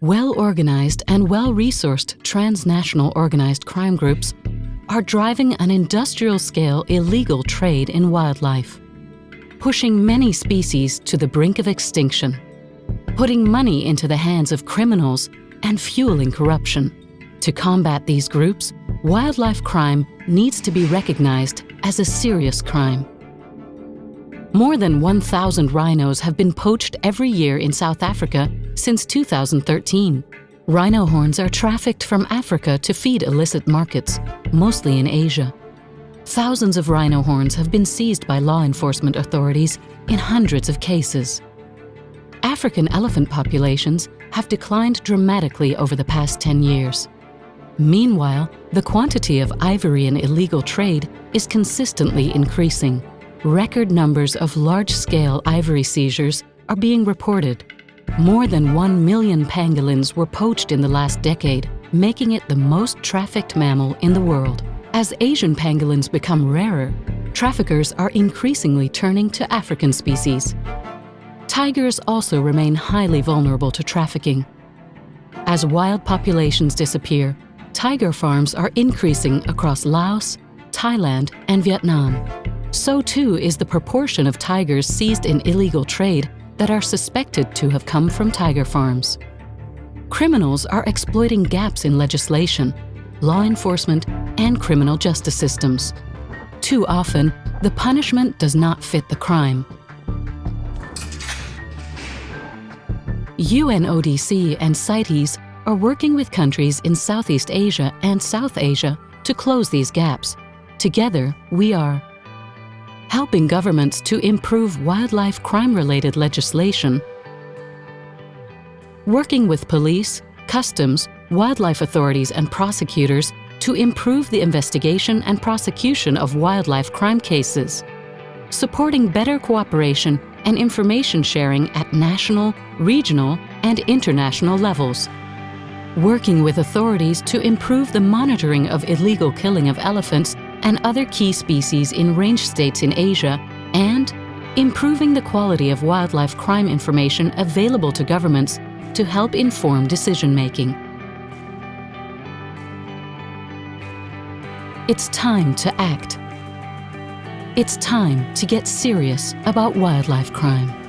Well-organized and well-resourced transnational organized crime groups are driving an industrial-scale illegal trade in wildlife, pushing many species to the brink of extinction, putting money into the hands of criminals and fueling corruption. To combat these groups, wildlife crime needs to be recognized as a serious crime. More than 1,000 rhinos have been poached every year in South Africa since 2013. Rhino horns are trafficked from Africa to feed illicit markets, mostly in Asia. Thousands of rhino horns have been seized by law enforcement authorities in hundreds of cases. African elephant populations have declined dramatically over the past 10 years. Meanwhile, the quantity of ivory in illegal trade is consistently increasing. Record numbers of large-scale ivory seizures are being reported. More than 1 million pangolins were poached in the last decade, making it the most trafficked mammal in the world. As Asian pangolins become rarer, traffickers are increasingly turning to African species. Tigers also remain highly vulnerable to trafficking. As wild populations disappear, tiger farms are increasing across Laos, Thailand, and Vietnam. So too is the proportion of tigers seized in illegal trade that are suspected to have come from tiger farms. Criminals are exploiting gaps in legislation, law enforcement, and criminal justice systems. Too often, the punishment does not fit the crime. UNODC and CITES are working with countries in Southeast Asia and South Asia to close these gaps. Together, we are helping governments to improve wildlife crime-related legislation, working with police, customs, wildlife authorities, and prosecutors to improve the investigation and prosecution of wildlife crime cases, supporting better cooperation and information sharing at national, regional, and international levels, working with authorities to improve the monitoring of illegal killing of elephants and other key species in range states in Asia, and improving the quality of wildlife crime information available to governments to help inform decision-making. It's time to act. It's time to get serious about wildlife crime.